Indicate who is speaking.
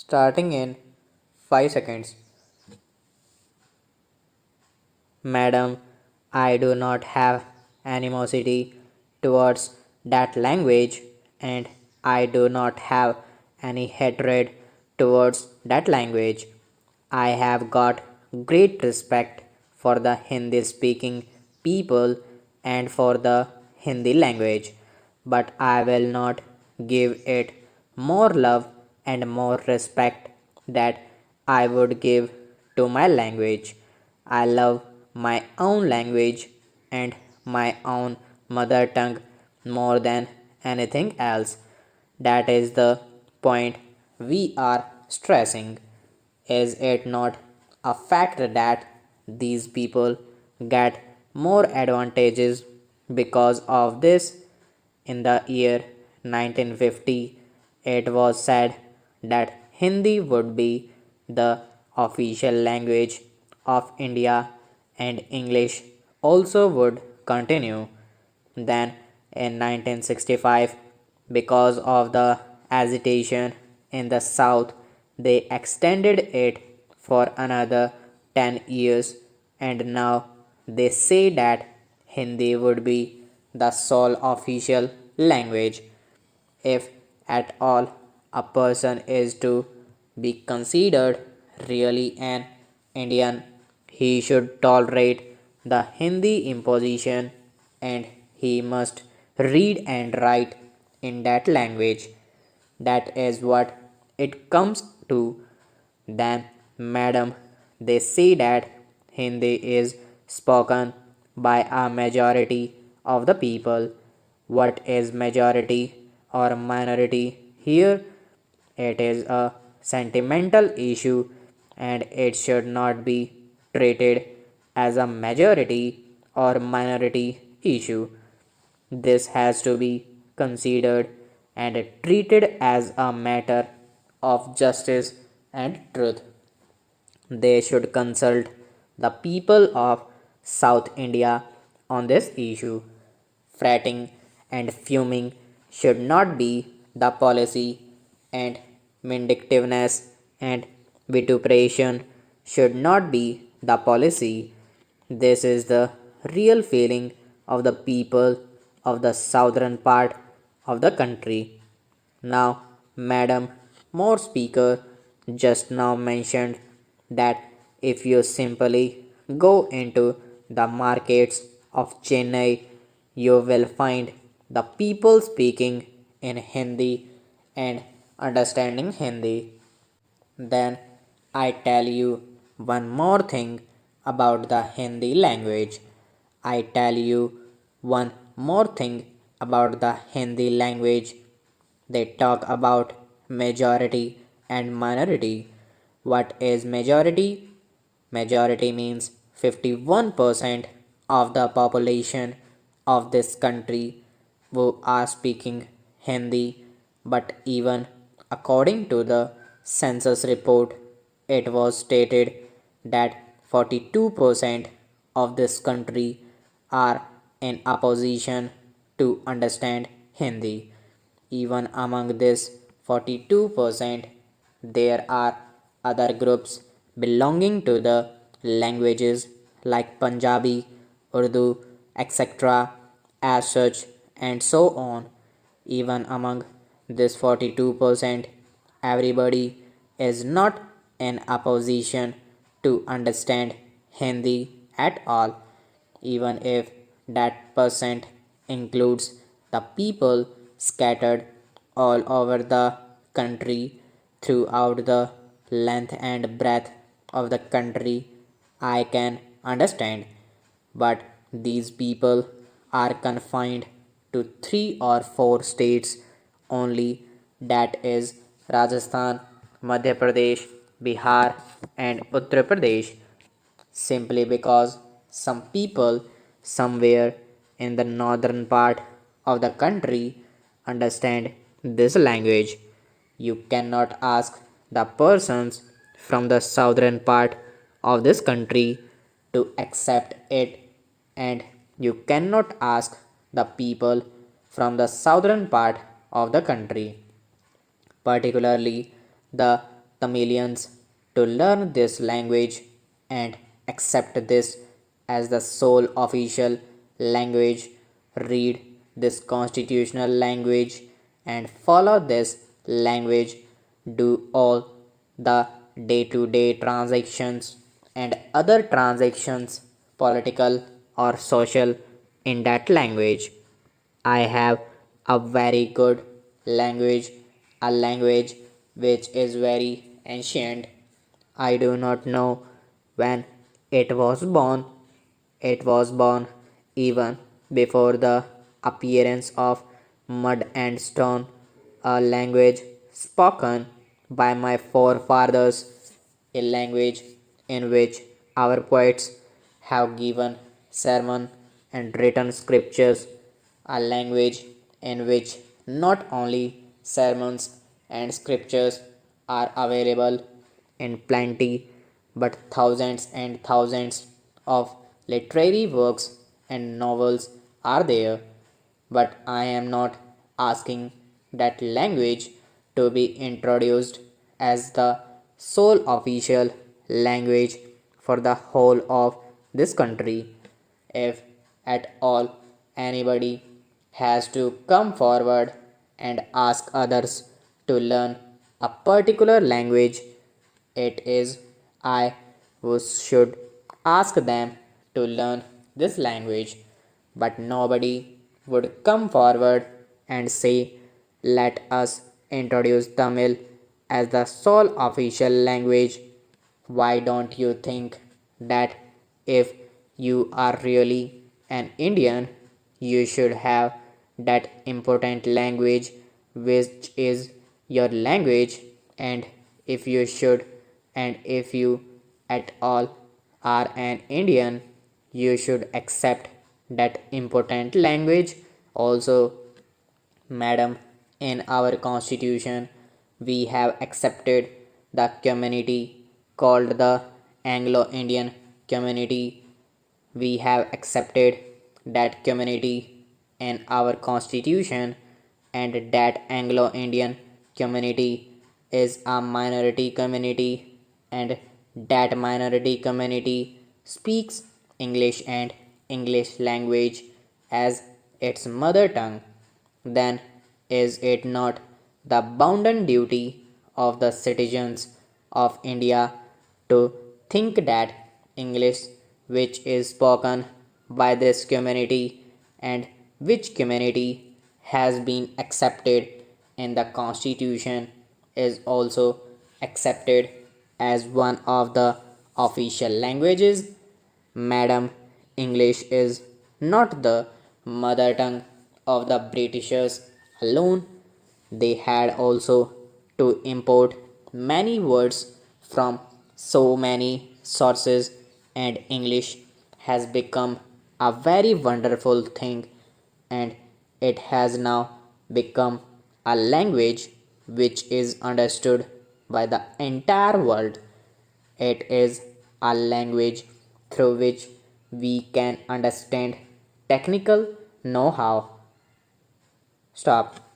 Speaker 1: Starting in 5 seconds. Madam, I do not have animosity towards that language, and I do not have any hatred towards that language. I have got great respect for the Hindi speaking people and for the Hindi language, but I will not give it more love and more respect that I would give to my language. I love my own language and my own mother tongue more than anything else. That is the point we are stressing. Is it not a fact that these people get more advantages because of this? In the year 1950, it was said that Hindi would be the official language of India and English also would continue. Then in 1965, because of the agitation in the South, they extended it for another 10 years, and now they say that Hindi would be the sole official language. If at all a person is to be considered really an Indian, he should tolerate the Hindi imposition and he must read and write in that language. That is what it comes to. Then, madam, they say that Hindi is spoken by a majority of the people. What is majority or minority here? It is a sentimental issue and it should not be treated as a majority or minority issue. This has to be considered and treated as a matter of justice and truth. They should consult the people of South India on this issue. Fretting and fuming should not be the policy, and vindictiveness and vituperation should not be the policy. This is the real feeling of the people of the southern part of the country. Now, Madam More Speaker just now mentioned that if you simply go into the markets of Chennai, you will find the people speaking in Hindi and understanding Hindi. Then I tell you one more thing about the Hindi language. I tell you one more thing about the Hindi language. They talk about majority and minority. What is majority? Majority means 51% of the population of this country who are speaking Hindi, but even according to the census report, it was stated that 42% of this country are in opposition to understand Hindi. Even among this 42%, there are other groups belonging to the languages like Punjabi, Urdu, etc. as such and so on. Even among this 42%, everybody is not in opposition to understand Hindi at all, even if that percent includes the people scattered all over the country throughout the length and breadth of the country. I can understand, but these people are confined to 3 or 4 states only, that is Rajasthan, Madhya Pradesh, Bihar, and Uttar Pradesh, simply because some people somewhere in the northern part of the country understand this language. You cannot ask the persons from the southern part of this country to accept it, and you cannot ask the people from the southern part of the country, particularly the the millions to learn this language and accept this as the sole official language, read this constitutional language, and follow this language, do all the day to day transactions and other transactions, political or social, in that language. I have a very good language, a language which is very ancient. I do not know when it was born. It was born even before the appearance of mud and stone, a language spoken by my forefathers, a language in which our poets have given sermon and written scriptures, a language in which not only sermons and scriptures are available in plenty, but thousands and thousands of literary works and novels are there. But I am not asking that language to be introduced as the sole official language for the whole of this country. If at all anybody has to come forward and ask others to learn a particular language, it is I who should ask them to learn this language, but nobody would come forward and say, let us introduce Tamil as the sole official language. Why don't you think that if you are really an Indian, you should have that important language which is your language? And if you should, and if you at all are an Indian, you should accept that important language also. Madam, in our constitution, we have accepted the community called the Anglo Indian community. We have accepted that community in our constitution, and that Anglo Indian community is a minority community, and that minority community speaks English and English language as its mother tongue. Then is it not the bounden duty of the citizens of India to think that English, which is spoken by this community and which community has been accepted in the constitution, is also accepted as one of the official languages? Madam, English is not the mother tongue of the Britishers alone. They had also to import many words from so many sources, and English has become a very wonderful thing, and it has now become a language which is understood by the entire world. It is a language through which we can understand technical know how. Stop.